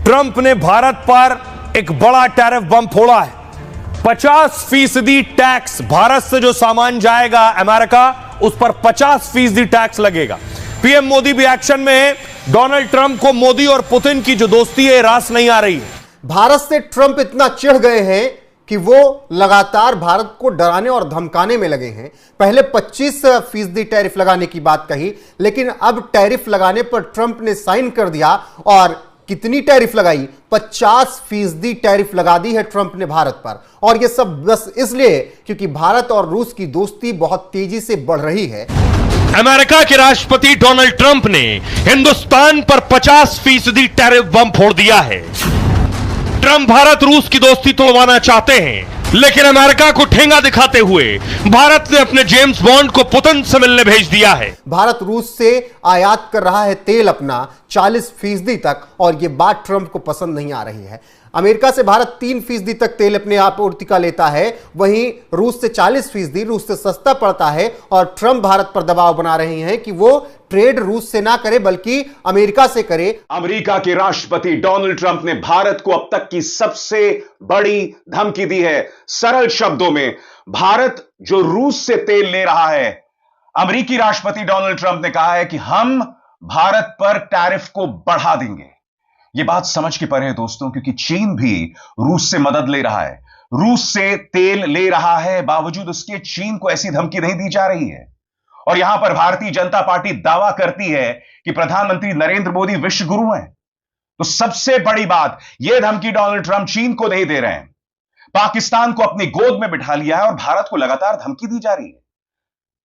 Trump ने भारत पर एक बड़ा टैरिफ बम फोड़ा है। 50% टैक्स, भारत से जो सामान जाएगा अमेरिका, उस पर 50% टैक्स लगेगा। पीएम मोदी भी एक्शन में है। डोनाल्ड ट्रंप को मोदी और पुतिन की जो दोस्ती है रास नहीं आ रही है। भारत से ट्रंप इतना चिढ़ गए हैं कि वो लगातार भारत को डराने और धमकाने में लगे हैं। पहले 25% टैरिफ लगाने की बात कही, लेकिन अब टैरिफ लगाने पर ट्रंप ने साइन कर दिया और कितनी टैरिफ लगाई? 50% टैरिफ लगा दी है ट्रंप ने भारत पर। और यह सब बस इसलिए क्योंकि भारत और रूस की दोस्ती बहुत तेजी से बढ़ रही है। अमेरिका के राष्ट्रपति डोनाल्ड ट्रंप ने हिंदुस्तान पर 50% टैरिफ बम फोड़ दिया है। ट्रंप भारत रूस की दोस्ती तोड़वाना चाहते हैं, लेकिन अमेरिका को ठेंगा दिखाते हुए भारत ने अपने जेम्स बॉन्ड को पुतिन से मिलने भेज दिया है। भारत रूस से आयात कर रहा है तेल अपना 40% तक, और यह बात ट्रंप को पसंद नहीं आ रही है। अमेरिका से भारत 3% तक तेल अपने आपूर्ति का लेता है, वहीं रूस से 40%, रूस से सस्ता पड़ता है। और ट्रंप भारत पर दबाव बना रहे हैं कि वो ट्रेड रूस से ना करे बल्कि अमेरिका से करे। अमेरिका के राष्ट्रपति डोनाल्ड ट्रंप ने भारत को अब तक की सबसे बड़ी धमकी दी है। सरल शब्दों में, भारत जो रूस से तेल ले रहा है, अमेरिकी राष्ट्रपति डोनाल्ड ट्रंप ने कहा है कि हम भारत पर टैरिफ को बढ़ा देंगे। यह बात समझ के परे है दोस्तों, क्योंकि चीन भी रूस से मदद ले रहा है, रूस से तेल ले रहा है। बावजूद उसके चीन को ऐसी धमकी नहीं दी जा रही है। और यहां पर भारतीय जनता पार्टी दावा करती है कि प्रधानमंत्री नरेंद्र मोदी विश्व गुरु हैं। तो सबसे बड़ी बात, यह धमकी डोनाल्ड ट्रंप चीन को नहीं दे रहे हैं, पाकिस्तान को अपनी गोद में बिठा लिया है और भारत को लगातार धमकी दी जा रही है।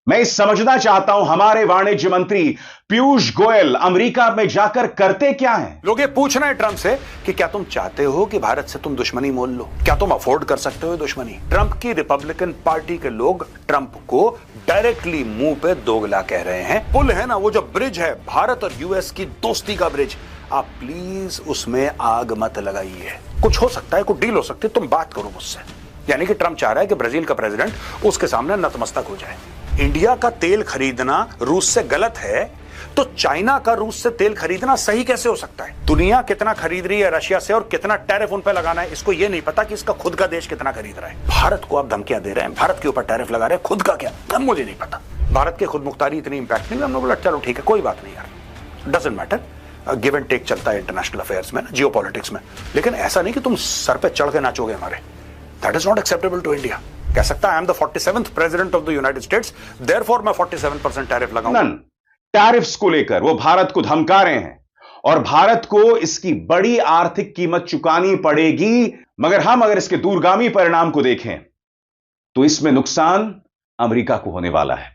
मैं समझना चाहता हूं, हमारे वाणिज्य मंत्री पीयूष गोयल अमेरिका में जाकर करते क्या हैं? लोग ये पूछ रहे हैं ट्रंप से कि क्या तुम चाहते हो कि भारत से तुम दुश्मनी मोल लो? क्या तुम अफोर्ड कर सकते हो दुश्मनी? ट्रंप की रिपब्लिकन पार्टी के लोग ट्रंप को डायरेक्टली मुंह पे दोगला कह रहे हैं। पुल है ना, वो जो ब्रिज है भारत और यूएस की दोस्ती का ब्रिज, आप प्लीज उसमें आग मत लगाइए। कुछ हो सकता है, कुछ डील हो सकती है, तुम बात करो मुझसे। यानी कि ट्रंप चाह रहा है कि ब्राजील का प्रेसिडेंट उसके सामने नतमस्तक हो जाए। इंडिया का तेल खरीदना रूस से गलत है, तो चाइना का रूस से तेल खरीदना सही कैसे हो सकता है? दुनिया कितना खरीद रही है रशिया से और कितना टैरिफ उन पर लगाना है, इसको यह नहीं पता कि इसका खुद का देश कितना खरीद रहा है। भारत को आप धमकियां दे रहे हैं, भारत के ऊपर टैरिफ लगा रहे हैं, खुद का क्या, अब मुझे नहीं पता। भारत के खुद मुख्तारी इतनी इंपैक्ट नहीं। हम लोग बोला चलो ठीक है, कोई बात नहीं यार, doesn't matter, give and take चलता है इंटरनेशनल अफेयर्स में, जियो पॉलिटिक्स में। लेकिन ऐसा नहीं कि तुम सर पे चढ़ के नाचोगे हमारे। That is not acceptable to India. कह सकता है I am the 47th president of the United States, therefore मैं 47% टैरिफ लगाऊंगा। टैरिफ्स को लेकर वो भारत को धमका रहे हैं और भारत को इसकी बड़ी आर्थिक कीमत चुकानी पड़ेगी। मगर हम अगर इसके दूरगामी परिणाम को देखें तो इसमें नुकसान अमेरिका को होने वाला है।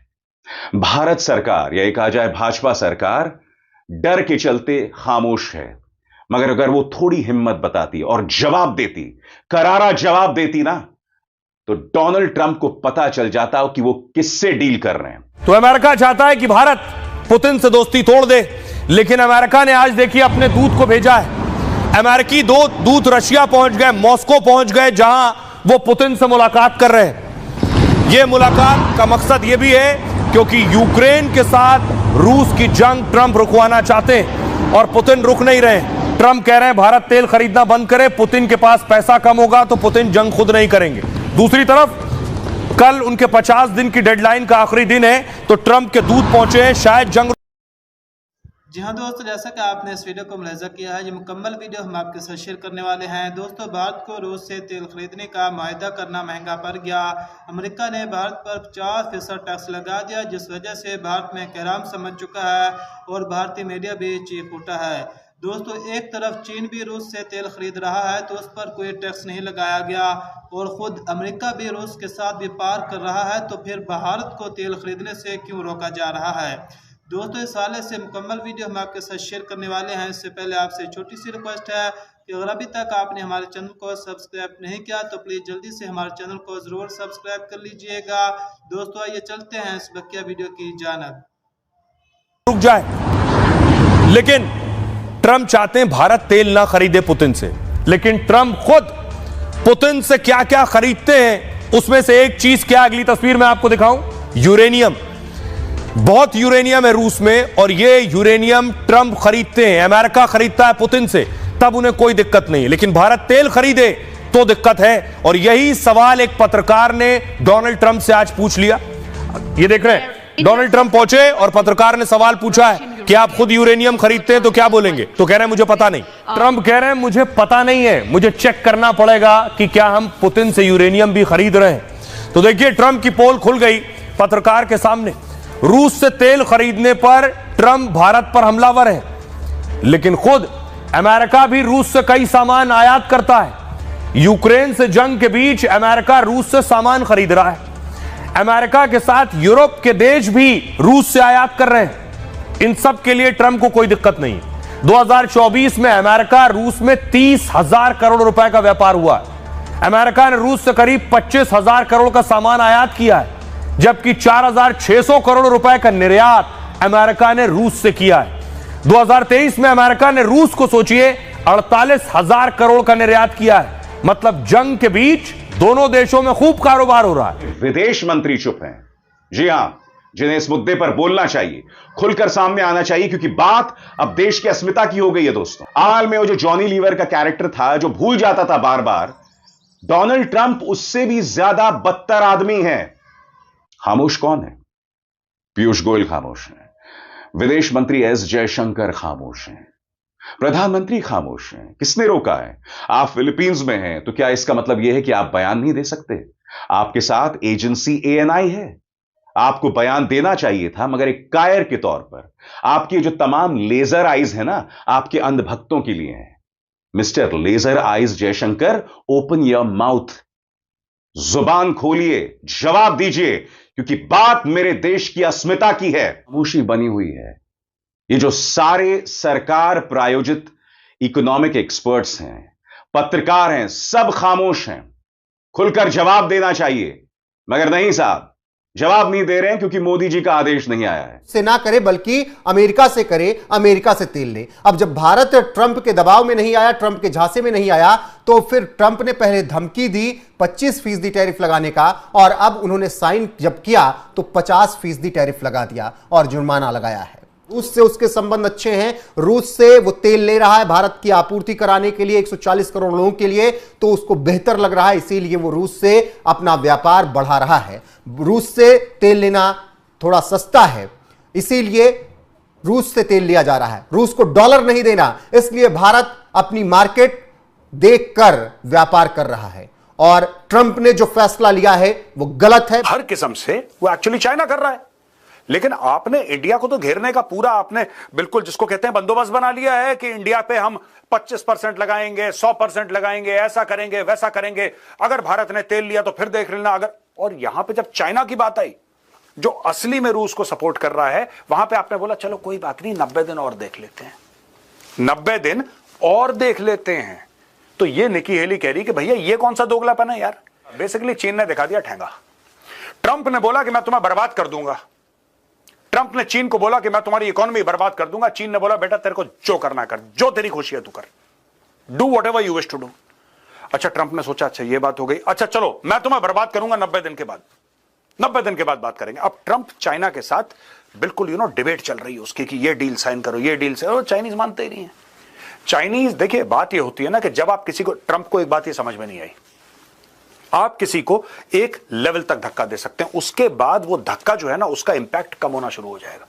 भारत सरकार, या कहा जाए भाजपा सरकार, डर के चलते खामोश है। मगर अगर वो थोड़ी हिम्मत बताती और जवाब देती, करारा जवाब देती ना, तो डोनाल्ड ट्रंप को पता चल जाता कि वो किससे डील कर रहे हैं। तो अमेरिका चाहता है कि भारत पुतिन से दोस्ती तोड़ दे, लेकिन अमेरिका ने आज देखिए अपने दूत को भेजा है। अमेरिकी दूत रशिया पहुंच गए, मॉस्को पहुंच गए, जहां वो पुतिन से मुलाकात कर रहे हैं। यह मुलाकात का मकसद यह भी है क्योंकि यूक्रेन के साथ रूस की जंग ट्रंप रुकवाना चाहते हैं और पुतिन रुक नहीं रहे। ट्रंप कह रहे हैं भारत तेल खरीदना बंद करे, पुतिन के पास पैसा कम होगा तो पुतिन जंग खुद नहीं करेंगे। दूसरी तरफ कल उनके 50 दिन की डेडलाइन का आखिरी दिन है, तो ट्रंप के दूत पहुंचे हैं, शायद जंग। जी हाँ दोस्तों, जैसा कि आपने इस वीडियो को मुलाहिजा किया है, ये मुकम्मल वीडियो हम आपके साथ शेयर करने वाले हैं। दोस्तों, भारत को रूस से तेल खरीदने का माहिदा करना महंगा पड़ गया। अमेरिका ने भारत पर 50% टैक्स लगा दिया, जिस वजह से भारत में कहराम समझ चुका है और भारतीय मीडिया भी चीख उठा है। दोस्तों, एक तरफ चीन भी रूस से तेल खरीद रहा है तो उस पर कोई टैक्स नहीं लगाया गया, और खुद अमेरिका भी रूस के साथ व्यापार कर रहा है, तो फिर भारत को तेल खरीदने से क्यों रोका जा रहा है? दोस्तों, इस हवाले से मुकम्मल वीडियो हम आपके साथ शेयर करने वाले हैं। इससे पहले आपसे छोटी सी रिक्वेस्ट है कि अगर अभी तक आपने हमारे चैनल को सब्सक्राइब नहीं किया तो प्लीज़ जल्दी से हमारे चैनल को ज़रूर सब्सक्राइब कर लीजिएगा। दोस्तों, आइए चलते हैं इस बकिया वीडियो की जानिब। रुक जाए, लेकिन ट्रंप चाहते हैं भारत तेल ना खरीदे पुतिन से, लेकिन ट्रंप खुद पुतिन से क्या क्या खरीदते हैं उसमें से एक चीज क्या, अगली तस्वीर में आपको दिखाऊं, यूरेनियम। बहुत यूरेनियम है रूस में और ये यूरेनियम ट्रंप खरीदते हैं, अमेरिका खरीदता है पुतिन से, तब उन्हें कोई दिक्कत नहीं है, लेकिन भारत तेल खरीदे तो दिक्कत है। और यही सवाल एक पत्रकार ने डोनाल्ड ट्रंप से आज पूछ लिया। ये देख रहे हैं, डोनाल्ड ट्रंप पहुंचे और पत्रकार ने सवाल पूछा है कि आप खुद यूरेनियम खरीदते हैं तो क्या बोलेंगे, तो कह रहे हैं मुझे पता नहीं। ट्रंप कह रहे हैं मुझे पता नहीं है, मुझे चेक करना पड़ेगा कि क्या हम पुतिन से यूरेनियम भी खरीद रहे हैं। तो देखिए ट्रंप की पोल खुल गई पत्रकार के सामने। रूस से तेल खरीदने पर ट्रंप भारत पर हमलावर है, लेकिन खुद अमेरिका भी रूस से कई सामान आयात करता है। यूक्रेन से जंग के बीच अमेरिका रूस से सामान खरीद रहा है। अमेरिका के साथ यूरोप के देश भी रूस से आयात कर रहे हैं। इन सब के लिए ट्रंप को कोई दिक्कत नहीं है। 2024 में अमेरिका रूस में 30,000 करोड़ रुपए का व्यापार हुआ है। अमेरिका ने रूस से करीब 25,000 करोड़ का सामान आयात किया है, जबकि 4,600 करोड़ रुपए का निर्यात अमेरिका ने रूस से किया है। 2023 में अमेरिका ने रूस को सोचिए 48,000 करोड़ का निर्यात किया है। मतलब जंग के बीच दोनों देशों में खूब कारोबार हो रहा है। विदेश मंत्री चुप हैं। जी हां, जिन्हें इस मुद्दे पर बोलना चाहिए, खुलकर सामने आना चाहिए, क्योंकि बात अब देश की अस्मिता की हो गई है। दोस्तों, हाल में वो जो जॉनी लीवर का कैरेक्टर था, जो भूल जाता था बार बार, डोनाल्ड ट्रंप उससे भी ज्यादा बदतर आदमी है। खामोश कौन है? पीयूष गोयल खामोश है, विदेश मंत्री एस जयशंकर खामोश हैं, प्रधानमंत्री खामोश हैं। किसने रोका है? आप फिलीपींस में हैं, तो क्या इसका मतलब यह है कि आप बयान नहीं दे सकते? आपके साथ एजेंसी ANI है, आपको बयान देना चाहिए था, मगर एक कायर के तौर पर। आपकी जो तमाम लेजर आइज है ना, आपके अंधभक्तों के लिए है। Mister laser eyes Jaishankar, open your mouth, जुबान खोलिए, जवाब दीजिए, क्योंकि बात मेरे देश की अस्मिता की है। खामोशी बनी हुई है। ये जो सारे सरकार प्रायोजित इकोनॉमिक एक्सपर्ट्स हैं, पत्रकार हैं, सब खामोश हैं। खुलकर जवाब देना चाहिए, मगर नहीं साहब, जवाब नहीं दे रहे हैं, क्योंकि मोदी जी का आदेश नहीं आया है। से ना करे, बल्कि अमेरिका से करे, अमेरिका से तेल ले। अब जब भारत ट्रंप के दबाव में नहीं आया, ट्रंप के झांसे में नहीं आया, तो फिर ट्रंप ने पहले धमकी दी 25% टैरिफ लगाने का, और अब उन्होंने साइन जब किया तो 50% टैरिफ लगा दिया और जुर्माना लगाया है। रूस से उसके संबंध अच्छे हैं, रूस से वो तेल ले रहा है भारत की आपूर्ति कराने के लिए 140 करोड़ लोगों के लिए, तो उसको बेहतर लग रहा है, इसीलिए वो रूस से अपना व्यापार बढ़ा रहा है। रूस से तेल लेना थोड़ा सस्ता है, इसीलिए रूस से तेल लिया जा रहा है। रूस को डॉलर नहीं देना, इसलिए भारत अपनी मार्केट देखकर व्यापार कर रहा है। और ट्रंप ने जो फैसला लिया है वो गलत है। हर किस्म से वो एक्चुअली चाइना कर रहा है, लेकिन आपने इंडिया को तो घेरने का पूरा आपने बिल्कुल जिसको कहते हैं बंदोबस्त बना लिया है कि इंडिया पे हम 25% लगाएंगे, 100% लगाएंगे, ऐसा करेंगे, वैसा करेंगे। अगर भारत ने तेल लिया तो फिर देख लेना। अगर और यहां पे जब चाइना की बात आई, जो असली में रूस को सपोर्ट कर रहा है, वहां पे आपने बोला चलो कोई बात नहीं, 90 दिन और देख लेते हैं, 90 दिन और देख लेते हैं। तो ये निकी हेली कह रही कि भैया ये कौन सा दोगलापन है यार। बेसिकली चीन ने दिखा दिया ठेंगा। ट्रंप ने बोला कि मैं तुम्हें बर्बाद कर दूंगा। ट्रंप ने चीन को बोला कि मैं तुम्हारी इकोनॉमी बर्बाद कर दूंगा। चीन ने बोला बेटा तेरे को जो करना कर, जो तेरी खुशी है तू कर, do whatever you wish to do. अच्छा, ट्रंप ने सोचा अच्छा ये बात हो गई, अच्छा चलो मैं तुम्हें बर्बाद करूंगा 90 दिन के बाद। 90 दिन के बाद बात करेंगे। अब ट्रंप चाइना के साथ बिल्कुल डिबेट चल रही है उसकी कि ये डील साइन करो, ये डील से, और चाइनीज मानते ही नहीं है। चाइनीज, देखिए बात ये होती है ना कि जब आप किसी को, ट्रंप को एक बात ये समझ में नहीं आई, आप किसी को एक लेवल तक धक्का दे सकते हैं, उसके बाद वो धक्का जो है ना उसका इंपैक्ट कम होना शुरू हो जाएगा।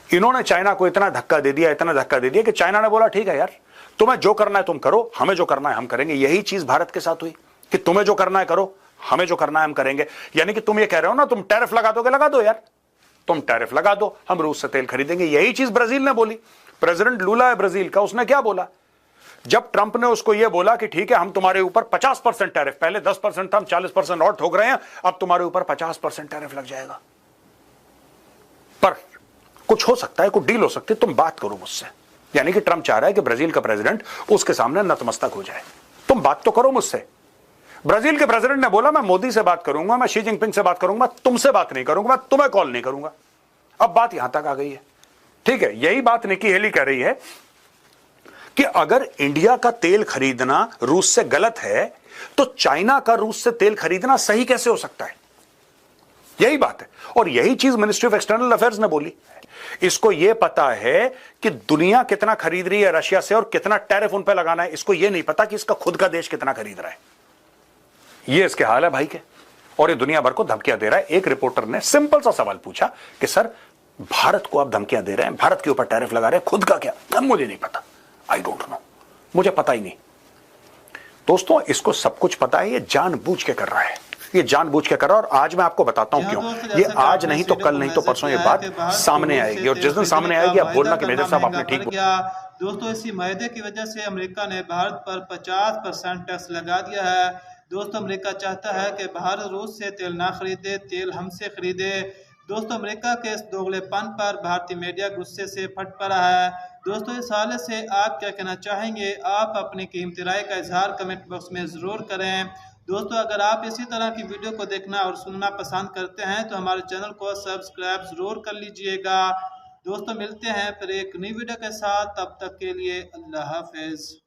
इन्होंने चाइना को इतना धक्का दे दिया, इतना धक्का दे दिया कि चाइना ने बोला ठीक है यार, तुम्हें जो करना है तुम करो, हमें जो करना है हम करेंगे। यही चीज भारत के साथ हुई कि तुम्हें जो करना है करो, हमें जो करना है हम करेंगे। यानी कि तुम ये कह रहे हो ना तुम टैरिफ लगा दोगे, लगा दो यार, तुम टैरिफ लगा दो, हम रूस से तेल खरीदेंगे। यही चीज ब्राजील ने बोली। प्रेसिडेंट लूला है ब्राजील का, उसने क्या बोला जब ट्रंप ने उसको यह बोला कि ठीक है हम तुम्हारे ऊपर 50% टैरिफ, पहले 10% था, हम 40% और ठोक रहे हैं, अब तुम्हारे ऊपर 50% टैरिफ लग जाएगा। पर कुछ हो सकता है, कुछ डील हो सकती है, तुम बात करो मुझसे। यानी कि ट्रंप चाह रहा है कि ब्राजील का प्रेसिडेंट उसके सामने नतमस्तक हो जाए, तुम बात तो करो मुझसे। ब्राजील के प्रेसिडेंट ने बोला मैं मोदी से बात करूंगा, मैं शी जिनपिंग से बात करूंगा, तुमसे बात नहीं करूंगा, मैं तुम्हें कॉल नहीं करूंगा। अब बात यहां तक आ गई है। ठीक है, यही बात निकी हेली कह रही है कि अगर इंडिया का तेल खरीदना रूस से गलत है, तो चाइना का रूस से तेल खरीदना सही कैसे हो सकता है? यही बात है। और यही चीज मिनिस्ट्री ऑफ एक्सटर्नल अफेयर्स ने बोली। इसको यह पता है कि दुनिया कितना खरीद रही है रशिया से और कितना टैरिफ उन पर लगाना है, इसको यह नहीं पता कि इसका खुद का देश कितना खरीद रहा है। यह इसके हाल है भाई के, और ये दुनिया भर को धमकियां दे रहा है। एक रिपोर्टर ने सिंपल सा सवाल पूछा कि सर भारत को आप धमकियां दे रहे हैं, भारत के ऊपर टैरिफ लगा रहे हैं, खुद का क्या? मुझे नहीं पता, आई डोंट नो, मुझे पता ही नहीं। दोस्तों इसको सब कुछ पता है, ये जानबूझ के कर रहा है, ये जानबूझ के कर रहा है। और आज मैं आपको बताता हूं क्यों। ये आज नहीं तो कल नहीं तो परसों ये बात सामने आएगी, और जिस दिन सामने आएगी आप बोलना कि मेजर साहब आपने ठीक बोला। दोस्तों इसी मायदे की वजह से अमेरिका ने भारत पर 50% टैक्स लगा दिया है। दोस्तों अमेरिका चाहता है कि भारत रूस से तेल ना खरीदे, तेल हमसे खरीदे। दोस्तों अमेरिका के इस दोगलेपन पर भारतीय मीडिया गुस्से से फट पड़ा है। दोस्तों इस हालत से आप क्या कहना चाहेंगे? आप अपनी कीमती राय का इजहार कमेंट बॉक्स में ज़रूर करें। दोस्तों अगर आप इसी तरह की वीडियो को देखना और सुनना पसंद करते हैं तो हमारे चैनल को सब्सक्राइब जरूर कर लीजिएगा। दोस्तों मिलते हैं फिर एक नई वीडियो के साथ, तब तक के लिए अल्लाह हाफिज।